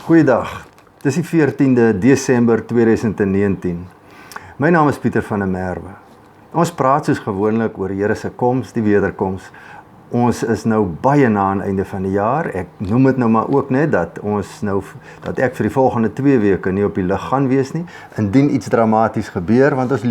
Goeiedag, dit is die 14de Desember 2019. My naam is Pieter van der Merwe. Ons praat soos gewoonlik oor die Here se koms, die wederkoms. Ons is nou baie na aan einde van die jaar. Ek noem dit nou maar ook net dat ek vir die volgende 2 weke nie op die lug gaan wees nie, indien iets dramaties gebeur, want ons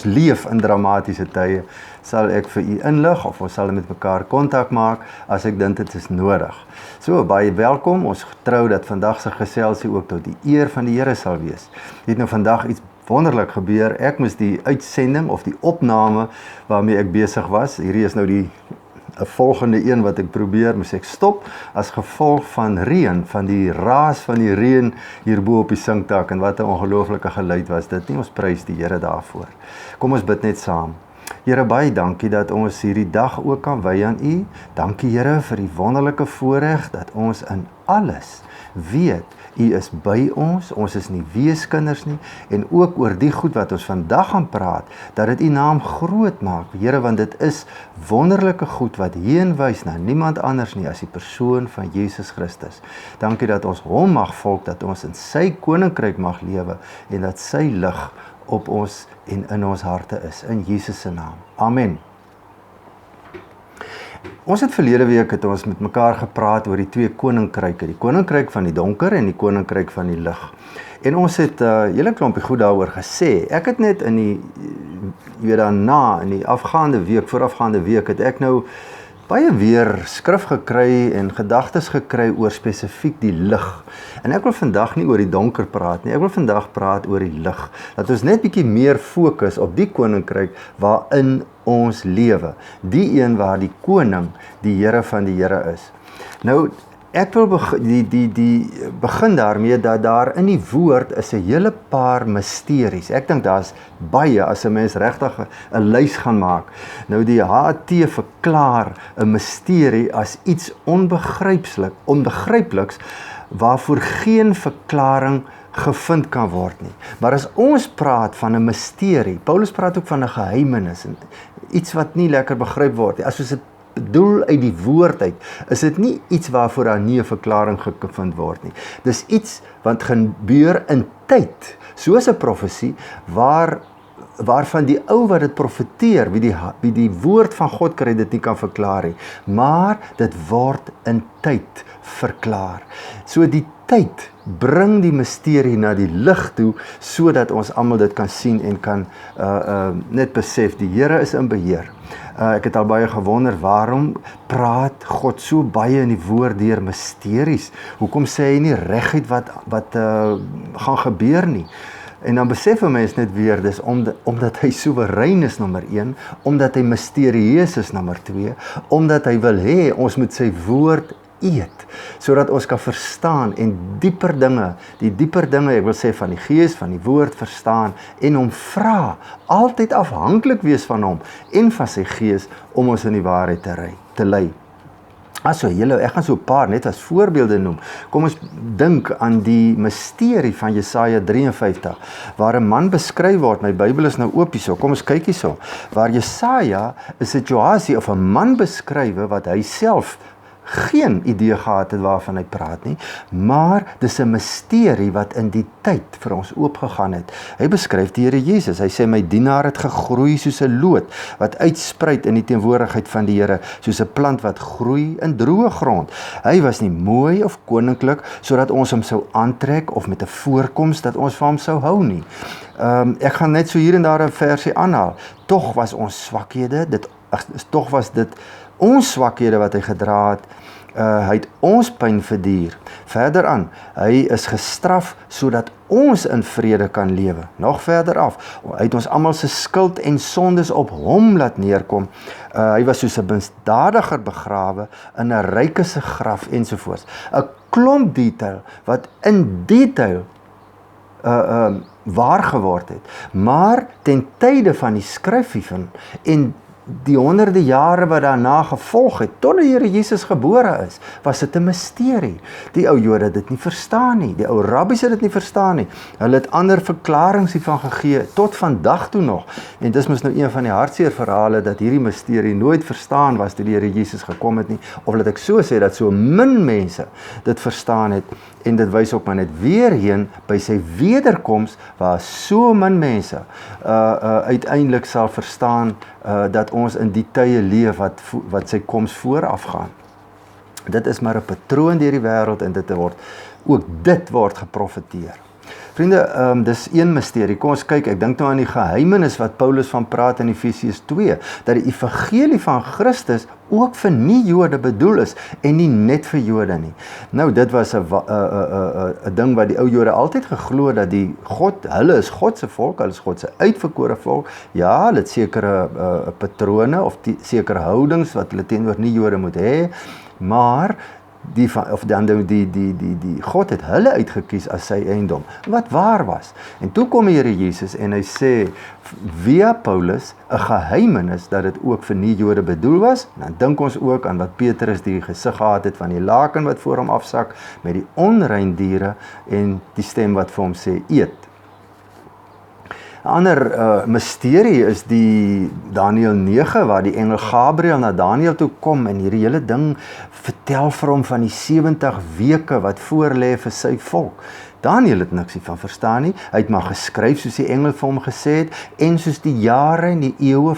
leef in dramatiese tye, sal ek vir u inlig of ons sal met mekaar kontak maak as ek dink dit is nodig. So, baie welkom. Ons vertrou dat vandag se geselsie ook tot die eer van die Here sal wees. Dit het nou vandag iets wonderlik gebeur. Ek moes die uitsending of die opname waarmee ek besig was, hierdie is nou die volgende een wat ek probeer, moes ek stop as gevolg van reën, van die raas van die reën hierbo op die singtak, en wat 'n ongelooflike geluid was dit nie. Ons prys die Here daarvoor. Kom ons bid net saam. Here, baie dankie dat ons hierdie dag ook kan wy aan U. Dankie Here vir die wonderlike voorreg dat ons in alles weet U is by ons is nie weeskinders nie, en ook oor die goed wat ons vandag gaan praat, dat dit U naam groot maak, Here, want dit is wonderlike goed wat heen wys na niemand anders nie as die persoon van Jesus Christus. Dankie dat ons hom mag volg, dat ons in sy koninkryk mag lewe, en dat sy lig op ons en in ons harte is, in Jesus se naam. Amen. Ons het verlede week het met mekaar gepraat oor die 2 koninkryke, die koninkryk van die donker en die koninkryk van die lig. En ons het hele klompie goed daaroor gesê. Ek het net in die voorafgaande week het ek nou baie weer skrif gekry en gedagtes gekry oor spesifiek die lig. En ek wil vandag nie oor die donker praat nie, ek wil vandag praat oor die lig. Dat ons net bietjie meer fokus op die koninkryk waarin ons lewe. Die een waar die koning, die Here van die Here is. Nou, ek wil begin daarmee dat daar in die woord is 'n hele paar mysteries. Ek dink daar's baie as 'n mens regtig 'n lys gaan maak. Nou die HT verklaar 'n mysterie as iets onbegrypliks waarvoor geen verklaring gevind kan word nie. Maar as ons praat van 'n mysterie, Paulus praat ook van 'n geheimenis, en iets wat nie lekker begryp word nie. As ons dit bedoel uit die woord uit, is dit nie iets waarvoor daar nie 'n verklaring gevind word nie. Dis iets wat gebeur in tyd, soos 'n profesie, waarvan die ou wat dit profeteer, wie die woord van God kry, dit nie kan verklaar nie. Maar dit word in tyd verklaar. So die tyd bring die mysterie na die lig toe, sodat ons almal dit kan sien en kan net besef, die Here is in beheer. Ek het al baie gewonder, waarom praat God so baie in die woord deur mysteries? Hoekom sê hy nie reguit wat gaan gebeur nie? En dan besef 'n mens net weer, dis omdat hy soewerein is, nommer 1, omdat hy mysterieus is, nommer 2, omdat hy wil hê ons moet sy woord eet, sodat ons kan verstaan en die dieper dinge, ek wil sê van die Gees, van die woord verstaan, en hom vra, altyd afhanklik wees van hom, en van sy Gees, om ons in die waarheid te lei. Ek gaan so 'n paar net as voorbeelde noem. Kom ons dink aan die mysterie van Jesaja 53, waar 'n man beskryf word. My Bybel is nou oop hierso. Kom ons kyk hierso. Waar Jesaja 'n situasie of 'n man beskryf wat hy self geen idee gehad het waarvan hy praat nie, maar dis 'n mysterie wat in die tyd vir ons oopgegaan het. Hy beskryf die Here Jesus. Hy sê, my dienaar het gegroei soos 'n loot, wat uitspruit in die teenwoordigheid van die Here, soos 'n plant wat groei in droë grond. Hy was nie mooi of koninklik, sodat ons hom sou aantrek, of met 'n voorkoms dat ons van hom sou hou nie. Ek gaan net so hier en daar 'n versie aanhaal. Tog was dit ons swakhede wat hy gedra het, hy het ons pyn verduur. Verder aan, hy is gestraf sodat ons in vrede kan lewe. Nog verder af, hy het ons almal se skuld en sondes op hom laat neerkom. Hy was soos 'n misdadiger begrawe in 'n ryke se graf ensovoorts. 'n Klomp detail wat in detail waar geword het. Maar ten tye van die skryf hiervan en die honderde jare wat daarna gevolg het, tot die Here Jesus gebore is, was dit 'n misterie. Die ou Jode het dit nie verstaan nie, die ou rabbies het dit nie verstaan nie, hulle het ander verklaringe hiervan gegee, tot vandag toe nog, en dis mos nou een van die hartseer verhale, dat hierdie misterie nooit verstaan was toe die Here Jesus gekom het nie, of laat ek so sê, dat so min mense dit verstaan het, en dit wys ook maar net weer heen by sy wederkoms, waar so min mense uiteindelik sal verstaan dat ons in die tye leef wat sy koms vooraf gaan. Dit is maar 'n patroon deur die wêreld en dit word geprofeteer. Vriende, dis een misterie. Kom ons kyk, ek dink nou aan die geheimenis wat Paulus van praat in Efesiërs 2, dat die evangelie van Christus ook vir nie-Jode bedoel is en nie net vir Jode nie. Nou, dit was 'n ding wat die ou Jode altyd geglo, dat hulle is God se volk, hulle is God se uitverkore volk. Ja, hulle het sekere patrone of sekere houdings wat hulle teenoor nie-Jode moet hê, maar die God het hulle uitgekies as sy eiendom, wat waar was. En toe kom die Here Jesus en hy sê, via Paulus, 'n geheimenis dat dit ook vir nie-Jode bedoel was. Dan dink ons ook aan wat Petrus die gesig gehad het van die laken wat voor hom afsak, met die onrein diere en die stem wat vir hom sê, eet. 'n ander misterie is die Daniël 9, waar die engel Gabriël na Daniël toe kom en hierdie hele ding vertel vir hom van die 70 weke wat voor lê vir sy volk. Daniël het niks hiervan verstaan nie, hy het maar geskryf soos die engel vir hom gesê het, en soos die jare en die eeue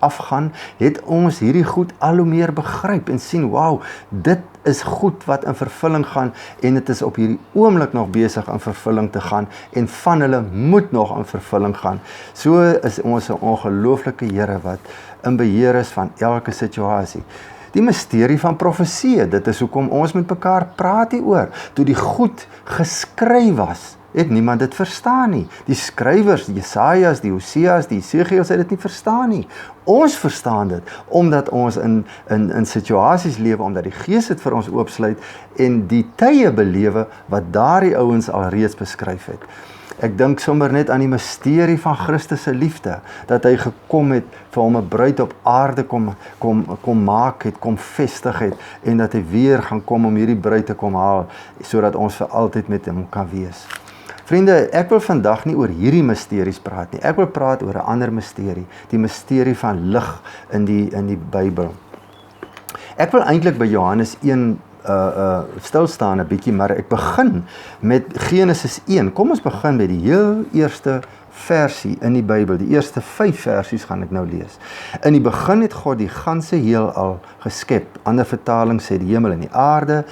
afgaan, het ons hierdie goed al hoe meer begryp en sien, wow, dit is goed wat in vervulling gaan, en dit is op hierdie oomblik nog besig in vervulling te gaan, en van hulle moet nog in vervulling gaan. So is ons 'n ongelooflike Here wat in beheer is van elke situasie. Die misterie van profesie, dit is hoekom ons met mekaar praat hieroor. Toe die goed geskryf was, het niemand dit verstaan nie. Die skrywers, die Jesajas, die Hoseas, die Esegiels het dit nie verstaan nie. Ons verstaan dit, omdat ons in situasies lewe, omdat die Gees dit vir ons oopsluit, en die tye belewe, wat daardie ouens al reeds beskryf het. Ek dink sommer net aan die misterie van Christus se liefde, dat hy gekom het vir hom 'n bruid op aarde kom maak het, kom vestig het, en dat hy weer gaan kom om hierdie bruid te kom haal, sodat ons vir altyd met hom kan wees. Vriende, ek wil vandag nie oor hierdie misteries praat nie, ek wil praat oor 'n ander misterie, die misterie van lig in die Bybel. Ek wil eintlik by Johannes 1 stil staan 'n bietjie, maar ek begin met Genesis 1. Kom ons begin met die heel eerste versie in die Bybel. Die eerste 5 versies gaan ek nou lees. In die begin het God die ganse heelal geskep. Ander vertaling sê die hemel en die aarde.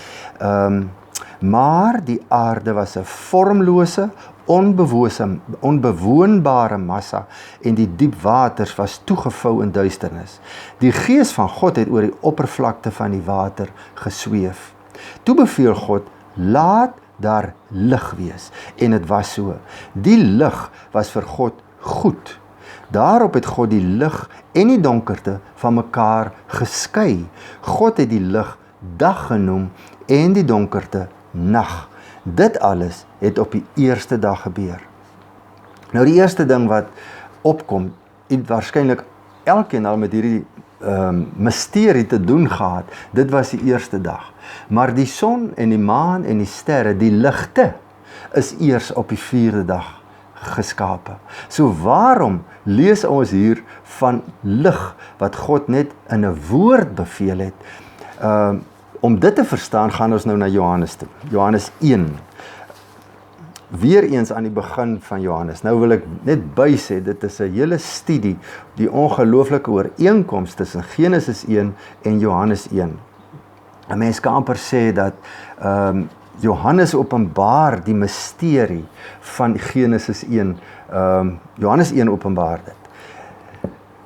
Maar die aarde was 'n vormlose, onbewoonbare massa, en die diep waters was toegevou in duisternis. Die Gees van God het oor die oppervlakte van die water gesweef. Toe beveel God, laat daar lig wees, en dit was so. Die lig was vir God goed. Daarop het God die lig en die donkerte van mekaar geskei. God het die lig dag genoem en die donkerte nag. Dit alles het op die eerste dag gebeur. Nou die eerste ding wat opkom, het waarskynlik elkeen al met hierdie misterie te doen gehad, dit was die eerste dag. Maar die son en die maan en die sterre, die ligte, is eers op die 4de dag geskape. So waarom lees ons hier van lig, wat God net in 'n woord beveel het? Om dit te verstaan, gaan ons nou na Johannes toe. Johannes 1. Weereens aan die begin van Johannes. Nou wil ek net bysê, dit is 'n hele studie, die ongelooflike ooreenkoms tussen Genesis 1 en Johannes 1. 'n Mens kan amper sê dat Johannes openbaar die misterie van Genesis 1. Johannes 1 openbaar dit.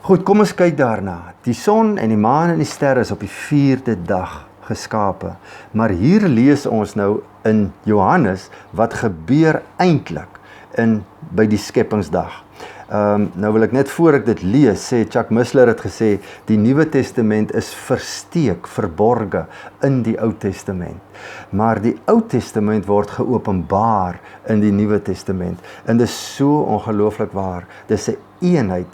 Goed, kom ons kyk daarna. Die son en die maan en die sterre is op die 4de dag geskape. Maar hier lees ons nou in Johannes wat gebeur eintlik by die skepingsdag. Nou wil ek net voor ek dit lees, sê Chuck Missler het gesê, die Nuwe Testament is versteek, verborge in die Ou Testament. Maar die Ou Testament word geopenbaar in die Nuwe Testament. En dit is so ongelooflik waar. Dis 'n eenheid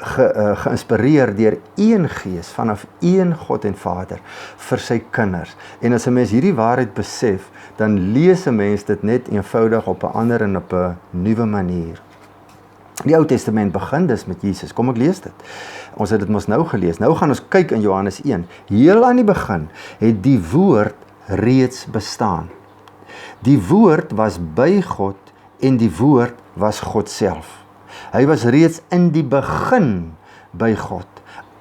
geïnspireer deur een Gees vanaf een God en Vader vir sy kinders. En as 'n mens hierdie waarheid besef, dan lees 'n mens dit net eenvoudig op 'n ander en op 'n nuwe manier. Die Ou Testament begin dus met Jesus. Kom ek lees dit. Ons het dit mos nou gelees. Nou gaan ons kyk in Johannes 1. Heel aan die begin het die woord reeds bestaan. Die woord was by God en die woord was God self. Hy was reeds in die begin by God.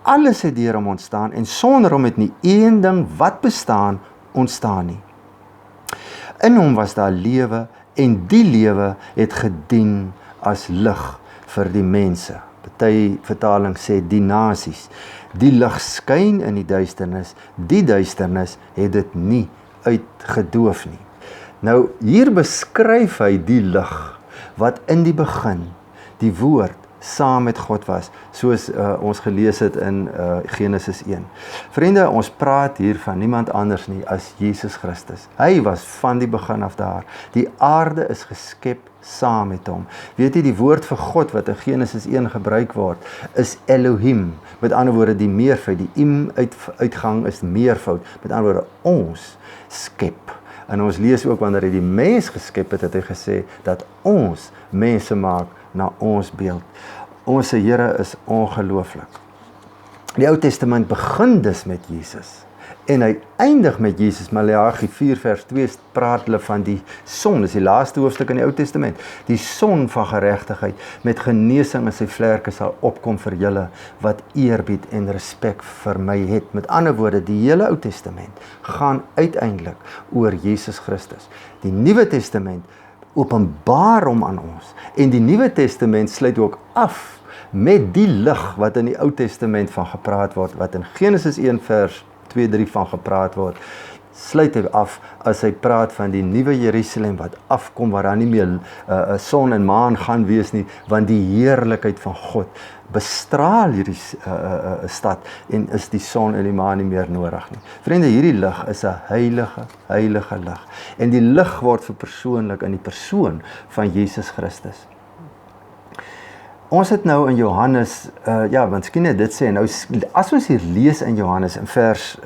Alles het deur hom ontstaan en sonder hom het nie een ding wat bestaan ontstaan nie. In hom was daar lewe en die lewe het gedien as lig vir die mense. Party vertaling sê die nasies. Die lig skyn in die duisternis het dit nie uitgedoof nie. Nou hier beskryf hy die lig wat in die begin die woord saam met God was, soos ons gelees het in Genesis 1. Vriende, ons praat hier van niemand anders nie as Jesus Christus. Hy was van die begin af daar. Die aarde is geskep saam met hom. Weet jy, die woord vir God wat in Genesis 1 gebruik word, is Elohim. Met ander woorde, die meervoud, die uitgang is meervoud. Met ander woorde, ons skep. En ons lees ook wanneer hy die mens geskep het, het hy gesê dat ons mense maak na ons beeld. Ons Here is ongelooflik. Die Ou Testament begin dus met Jesus en hy eindig met Jesus. Maleagi 4 vers 2 praat hulle van die son, dis die laaste hoofstuk in die Ou Testament. Die son van geregtigheid met genesing in sy vlerke sal opkom vir julle wat eerbied en respek vir my het. Met ander woorde, die hele Ou Testament gaan uiteindelik oor Jesus Christus. Die Nuwe Testament openbaar hom aan ons. En die Nuwe Testament sluit ook af met die lig wat in die Ou Testament van gepraat word, wat in Genesis 1 vers 2-3 van gepraat word, sluit hy af as hy praat van die nuwe Jerusalem wat afkom, waar daar nie meer son en maan gaan wees nie, want die heerlikheid van God bestraal hierdie stad en is die son en die maan nie meer nodig nie. Vriende, hierdie lig is 'n heilige lig. En die lig word verpersoonlik in die persoon van Jesus Christus. Ons het nou in Johannes, want skien net dit sê, nou as ons hier lees in Johannes in vers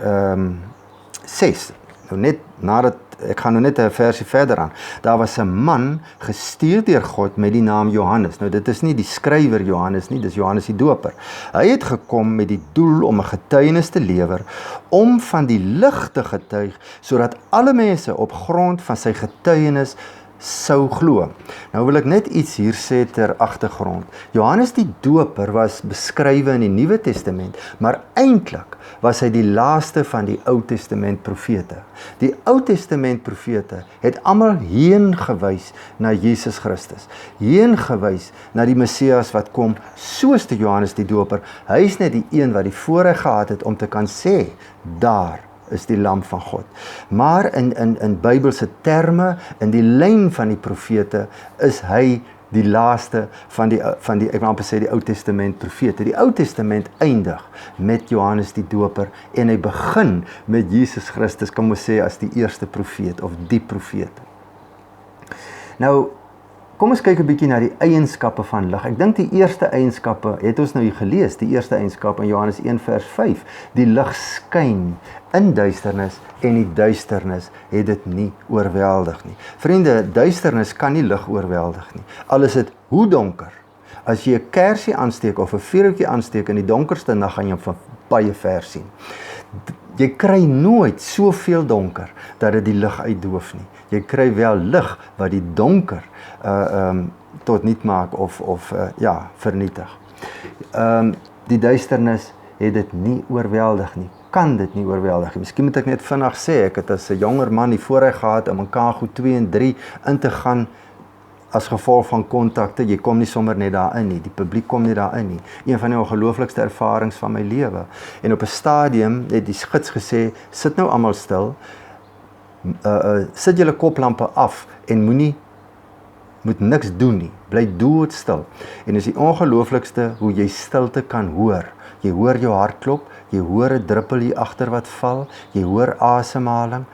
6, nou net nadat, ek gaan nou net 'n versie verder aan, daar was 'n man gestuur deur God met die naam Johannes. Nou dit is nie die skrywer Johannes nie, dis Johannes die Doper. Hy het gekom met die doel om 'n getuienis te lewer, om van die lig te getuig, sodat alle mense op grond van sy getuienis sou glo. Nou wil ek net iets hier sê ter agtergrond. Johannes die Doper was beskrywe in die Nuwe Testament, maar eintlik was hy die laaste van die Ou Testament profete. Die Ou Testament profete het almal heen gewys na Jesus Christus. Heen gewys na die Messias wat kom, soos die Johannes die Doper. Hy is net die een wat die voorreg gehad het om te kan sê, daar is die lam van God. Maar in Bybelse terme, in die lyn van die profete, is hy die laaste van die ek wil amper sê die Ou Testament profete. Die Ou Testament eindig met Johannes die Doper en hy begin met Jesus Christus, kan ons sê as die eerste profeet of die profeet. Nou, kom ons kyk 'n bietjie na die eienskappe van lig. Ek dink die eerste eienskappe, het ons nou hier gelees, die eerste eienskap in Johannes 1 vers 5. Die lig skyn in duisternis en die duisternis het dit nie oorweldig nie. Vriende, duisternis kan nie lig oorweldig nie. Al is dit hoe donker. As jy 'n kersie aansteek of 'n vuurtjie aansteek in die donkerste nag, gaan jy hom van baie ver sien. Jy kry nooit soveel donker dat dit die lig uitdoof nie. Jy kry wel lig wat die donker tot niet maak of vernietig. Die duisternis het dit nie oorweldig nie. Kan dit nie oorweldig nie. Miskien moet ek net vinnig sê, ek het as 'n jonger man die voorreg gehad om in Kago 2 en 3 in te gaan as gevolg van kontakte. Jy kom nie sommer net daarin nie. Die publiek kom nie daarin nie. Een van die ongelooflikste ervarings van my lewe. En op 'n stadium het die gids gesê, sit nou almal stil, sit julle koplampe af en moet niks doen nie. Bly doodstil. En is die ongelooflikste hoe jy stilte kan hoor. Jy hoor jou hartklop, jy hoor 'n druppel hier agter wat val, jy hoor asemhaling.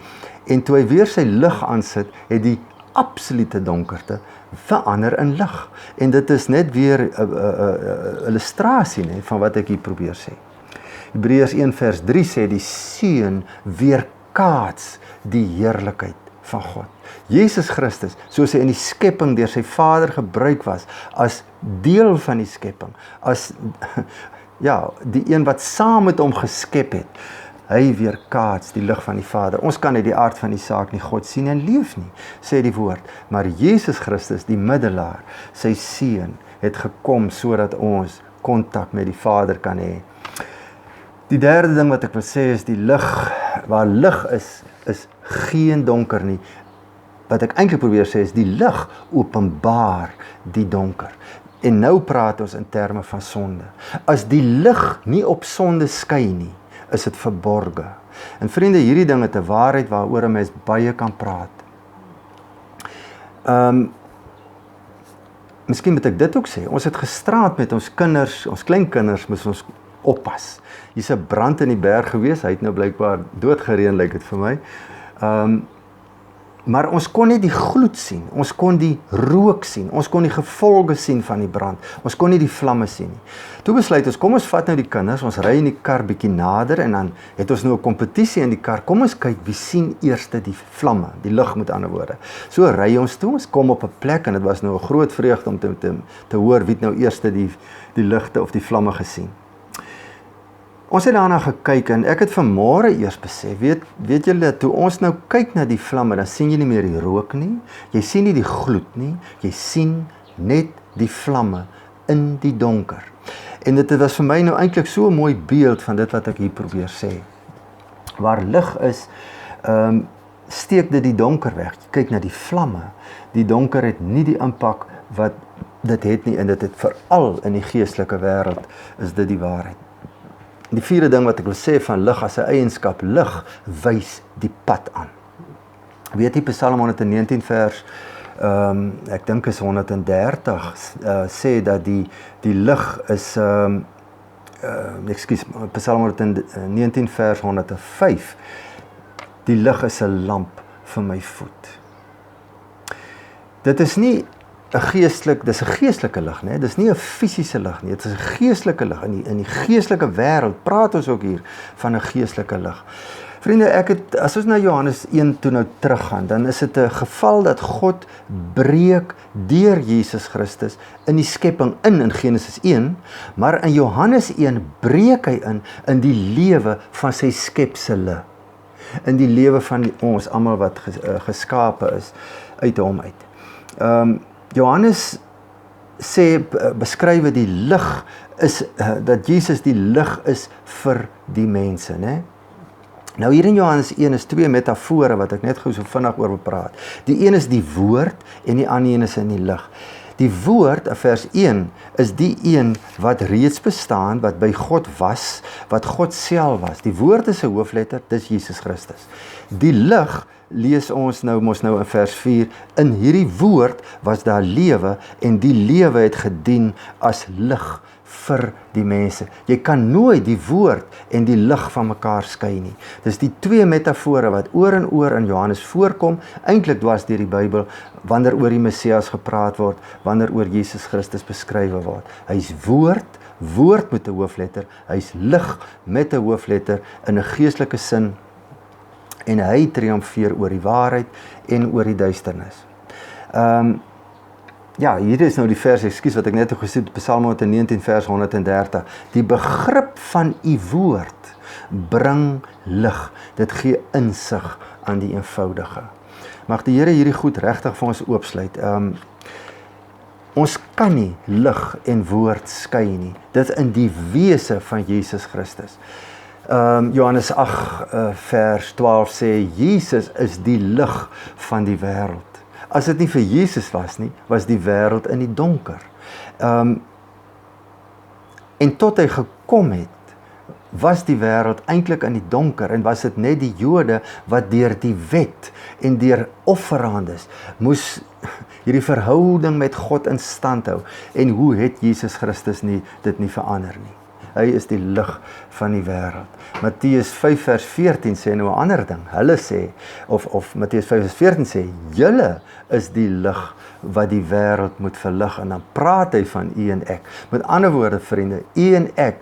En toe hy weer sy lig aansit, het die absolute donkerte verander in lig. En dit is net weer 'n illustrasie van wat ek hier probeer sê. Hebreërs 1 vers 3 sê die Seun weerkaats die heerlikheid van God. Jesus Christus, soos hy in die skepping deur sy Vader gebruik was, as deel van die skepping, as ja, die een wat saam met hom geskep het, hy weerkaats die lig van die Vader. Ons kan uit die aard van die saak nie God sien en leef nie, sê die woord. Maar Jesus Christus, die middelaar, sy Seun, het gekom sodat ons kontak met die Vader kan hê. Die derde ding wat ek wil sê is die lig, waar lig is geen donker nie. Wat ek eintlik probeer sê is die lig openbaar die donker. En nou praat ons in terme van sonde. As die lig nie op sonde skyn nie, is dit verborge. En vriende, hierdie ding het 'n waarheid waaroor 'n mens baie kan praat. Miskien moet ek dit ook sê. Ons het gisterand met ons kinders, ons kleinkinders, moes ons oppas. Hier's 'n brand in die berg gewees, hy het nou blykbaar doodgereën, lyk dit vir my. Maar ons kon nie die gloed sien, ons kon die rook sien, ons kon die gevolge sien van die brand, ons kon nie die vlamme sien nie. Toe besluit ons, kom ons vat nou die kinders, ons ry in die kar bietjie nader en dan het ons nou 'n kompetisie in die kar, kom ons kyk wie sien eerste die vlamme, die lig met ander woorde. So ry ons toe, ons kom op 'n plek en dit was nou 'n groot vreugde om te hoor wie het nou eerste die ligte of die vlamme gesien. Ons het daarna gekyk en ek het vanmôre eers besef, weet julle, toe ons nou kyk na die vlamme, dan sien jy nie meer die rook nie, jy sien nie die gloed nie, jy sien net die vlamme in die donker. En dit was vir my nou eintlik so 'n mooi beeld van dit wat ek hier probeer sê. Waar lig is, steek dit die donker weg. Jy kyk na die vlamme, die donker het nie die impak wat dit het nie, en dit het veral in die geestelike wêreld, is dit die waarheid. Die vierde ding wat ek wil sê van lig as 'n eienskap, lig wys die pad aan. Weet jy, Psalm 119 vers, ek dink is 130, sê dat die lig is, Psalm 119 vers 105, die lig is 'n lamp vir my voet. Dit is nie dis 'n geestelike lig, né? Dis nie 'n fisiese lig nie, dit is 'n geestelike lig. In die geestelike wêreld praat ons ook hier van 'n geestelike lig. Vriende, as ons na Johannes 1 toe nou teruggaan, dan is dit 'n geval dat God breek deur Jesus Christus in die skepping in Genesis 1, maar in Johannes 1 breek hy in die lewe van sy skepsele, in die lewe van ons almal wat geskape is uit hom uit. Johannes beskryf die lig is, dat Jesus die lig is vir die mense, né? Nou hier in Johannes 1 is twee metafore wat ek net gou so vinnig oor wil praat. Die een is die woord en die ander een is in die lig. Die woord, vers 1, is die een wat reeds bestaan, wat by God was, wat God self was. Die woord is 'n hoofletter, dis Jesus Christus. Die lig lees ons mos nou in vers 4, in hierdie woord was daar lewe en die lewe het gedien as lig vir die mense. Jy kan nooit die woord en die lig van mekaar skei nie. Dis die twee metafore wat oor en oor in Johannes voorkom, eintlik dwars deur die Bybel, wanneer oor die Messias gepraat word, wanneer oor Jesus Christus beskrywe word. Hy's woord met 'n hoofletter, hy's lig met 'n hoofletter in 'n geestelike sin, en hy triomfeer oor die waarheid en oor die duisternis. Ja, hier is nou die vers, wat ek net gesê het, Psalm 119 vers 130. Die begrip van u woord bring lig. Dit gee insig aan die eenvoudige. Mag die Here hierdie goed regtig vir ons oopsluit. Ons kan nie lig en woord skei nie. Dit in die wese van Jesus Christus. Johannes 8 vers 12 sê, Jesus is die lig van die wêreld. As dit nie vir Jesus was nie, was die wêreld in die donker. En tot hy gekom het, was die wêreld eintlik in die donker, en was dit net die Jode wat deur die wet en deur offerandes moes hierdie verhouding met God in stand hou. En hoe het Jesus Christus dit nie verander nie? Hy is die lig van die wêreld. Matteus 5 vers 14 sê nou 'n ander ding. Hulle sê, of Matteus 5 vers 14 sê, julle is die lig wat die wêreld moet verlig. En dan praat hy van u en ek. Met ander woorde, vriende, u en ek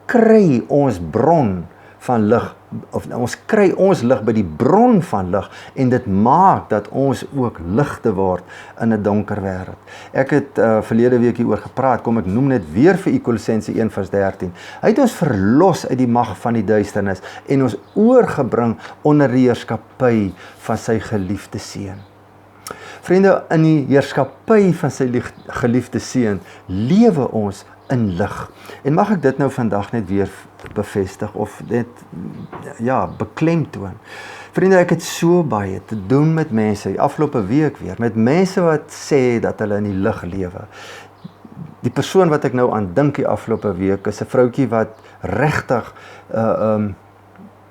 kry ons bron van lig, of ons kry ons lig by die bron van lig, en dit maak dat ons ook ligte word in 'n donker wêreld. Ek het verlede week hieroor gepraat, kom ek noem net weer vir u Kolossense 1 vers 13. Hy het ons verlos uit die mag van die duisternis en ons oorgebring onder die heerskappy van sy geliefde seun. Vriende, in die heerskappy van sy geliefde seun lewe ons in lig. En mag ek dit nou vandag net weer bevestig of net beklemtoon. Vriende, ek het so baie te doen met mense, die afgelope week weer, met mense wat sê dat hulle in die lig lewe. Die persoon wat ek nou aan dink die afgelope week is 'n vroutjie wat regtig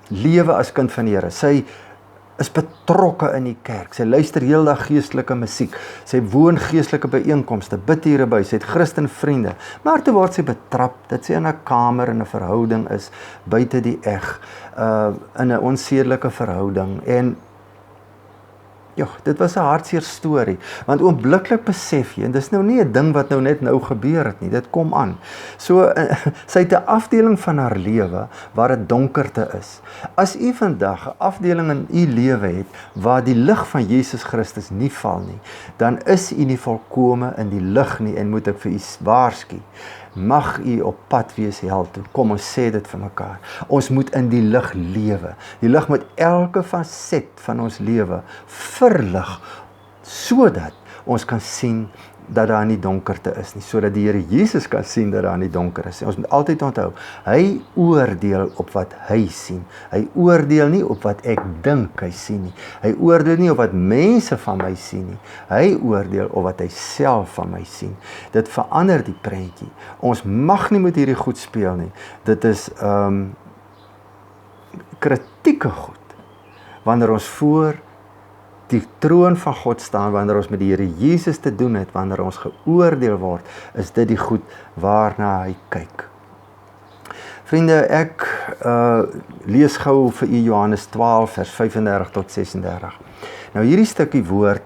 lewe as kind van die Here. Sy is betrokke in die kerk. Sy luister heeldag geestelike musiek. Sy woon geestelike byeenkomste, bid hier by. Sy het Christen vriende. Maar toe word sy betrap dat sy in 'n kamer in 'n verhouding is buite die eg, in 'n onsedelike verhouding. En dit was 'n hartseer storie, want oombliklik besef jy, en dis nou nie 'n ding wat net nou gebeur het nie, dit kom aan. So, sy het 'n afdeling van haar lewe waar dit donkerte is. As u vandag 'n afdeling in u lewe het waar die lig van Jesus Christus nie val nie, dan is u nie volkome in die lig nie, en moet ek vir u waarsku, mag u op pad wees hel toe. Kom, ons sê dit vir mekaar. Ons moet in die lig lewe. Die lig moet elke faset van ons lewe verlig, sodat ons kan sien dat daar nie donkerte is nie, sodat die Here Jesus kan sien dat daar nie donker is nie. Ons moet altyd onthou, hy oordeel op wat hy sien. Hy oordeel nie op wat ek dink hy sien nie. Hy oordeel nie op wat mense van my sien nie. Hy oordeel op wat hy self van my sien. Dit verander die prentjie. Ons mag nie met hierdie goed speel nie. Dit is kritieke goed. Wanneer ons voor die troon van God staan, wanneer ons met die Here Jesus te doen het, wanneer ons geoordeel word, is dit die goed waarna hy kyk. Vriende, ek lees gou vir u Johannes 12 vers 35 tot 36. Nou hierdie stukkie woord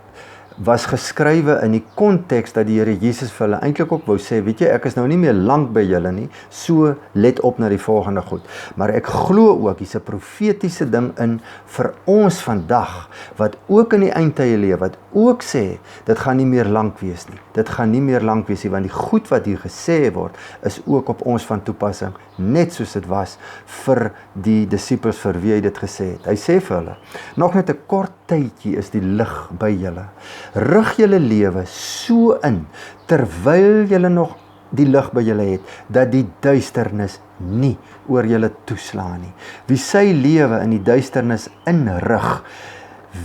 was geskrywe in die konteks dat die Here Jesus vir hulle eintlik ook wou sê, weet jy, ek is nou nie meer lank by julle nie, so let op na die volgende goed. Maar ek glo ook, hier's 'n profetiese ding in vir ons vandag, wat ook in die eindtye leef, wat ook sê, dit gaan nie meer lank wees nie. Dit gaan nie meer lank wees nie, want die goed wat hier gesê word, is ook op ons van toepassing, net soos dit was vir die disippels vir wie hy dit gesê het. Hy sê vir hulle, nog net 'n kort tydjie is die lig by julle. Rig julle lewe so in, terwyl julle nog die lig by julle het, dat die duisternis nie oor julle toeslaan nie. Wie sy lewe in die duisternis inrig,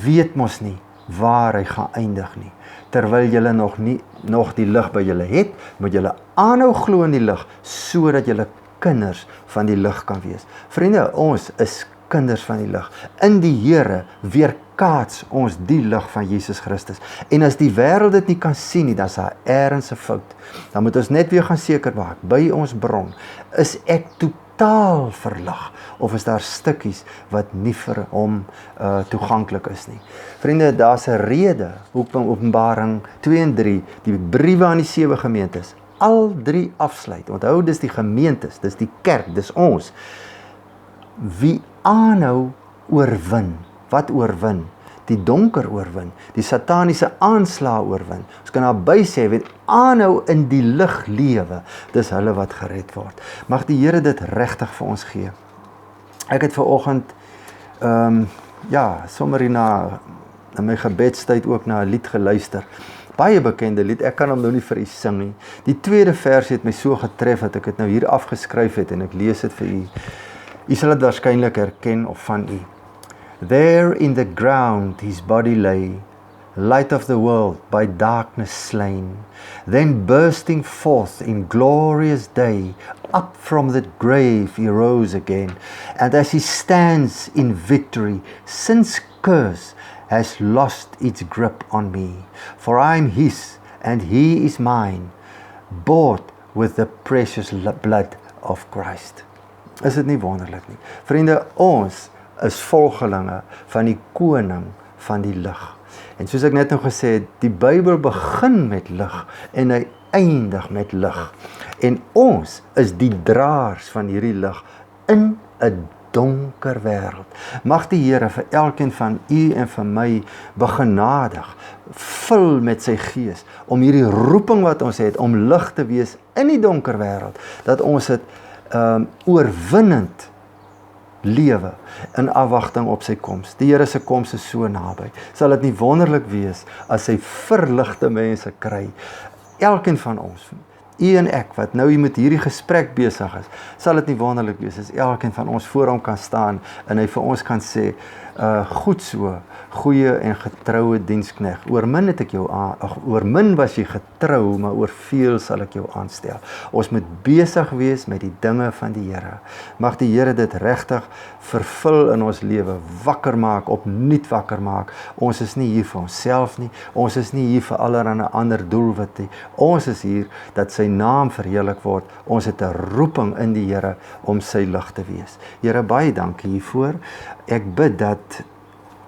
weet mos nie waar hy gaan eindig nie. Terwyl julle nog die lig by julle het, moet julle aanhou glo in die lig, sodat julle kinders van die lig kan wees. Vriende, ons is kinders van die lig. In die Here weerkaats ons die lig van Jesus Christus. En as die wêreld dit nie kan sien nie, dan is daar ergens 'n fout. Dan moet ons net weer gaan seker maak, by ons bron, is ek totaal verlig, of is daar stukkies wat nie vir hom toeganklik is nie. Vriende, daar's 'n rede, hoekom Openbaring 2 en 3, die briewe aan die 7 gemeentes, al 3 afsluit. Onthou, dis die gemeentes, dis die kerk, dis ons. Wie aanhou oorwin. Wat oorwin? Die donker oorwin. Die sataniese aanslae oorwin. Ons kan daarby sê, wie aanhou in die lig lewe, dis hulle wat gered word. Mag die Here dit regtig vir ons gee. Ek het vanoggend sommer na my gebedstyd ook na 'n lied geluister. Baie bekende lied, ek kan hom nou nie vir u sing nie. Die tweede vers het my so getref dat ek dit nou hier afgeskryf het en ek lees dit vir u. U sal dit waarskynlik herken of van u. There in the ground his body lay, light of the world by darkness slain, then bursting forth in glorious day, up from the grave he rose again, and as he stands in victory, sin's curse has lost its grip on me, for I am his and he is mine, bought with the precious blood of Christ. Is dit nie wonderlik nie? Vriende, ons is volgelinge van die koning van die lig. En soos ek net nou gesê het, die Bybel begin met lig en hy eindig met lig. En ons is die draers van hierdie lig in 'n donker wêreld. Mag die Here vir elkeen van u en vir my begenadig, vul met sy gees, om hierdie roeping wat ons het, om lig te wees in die donker wêreld, dat ons het oorwinnend lewe in afwagting op sy koms. Die Here se koms is so naby. Sal dit nie wonderlik wees as hy verligte mense kry? Elkeen van ons, u en ek, wat nou hier met hierdie gesprek besig is, sal dit nie wonderlik wees as elkeen van ons voor hom kan staan en hy vir ons kan sê, goed so, goeie en getroue dienskneg. Oor min was jy getrou, maar oor veel sal ek jou aanstel. Ons moet besig wees met die dinge van die Here. Mag die Here dit regtig vervul in ons lewe, wakker maak, opnuut wakker maak. Ons is nie hier vir onsself nie, ons is nie hier vir allerlei ander doelwit nie. Ons is hier dat sy naam verheerlik word. Ons het 'n roeping in die Here om sy lig te wees. Here, baie dankie hiervoor. Ek bid dat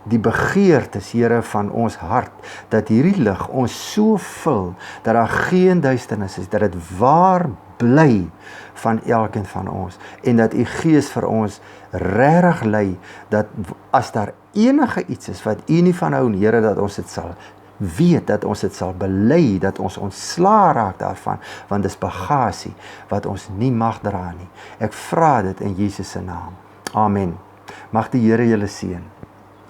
die begeertes, Here, van ons hart, dat hierdie lig ons so vul, dat daar geen duisternis is, dat dit waar bly van elkeen van ons, en dat u Gees vir ons regtig lei, dat as daar enige iets is wat u nie van hou, Here, dat ons dit sal weet, dat ons dit sal bely, dat ons ontslaa raak daarvan, want dis bagasie wat ons nie mag dra nie. Ek vra dit in Jesus se naam. Amen. Mag die Here julle seën.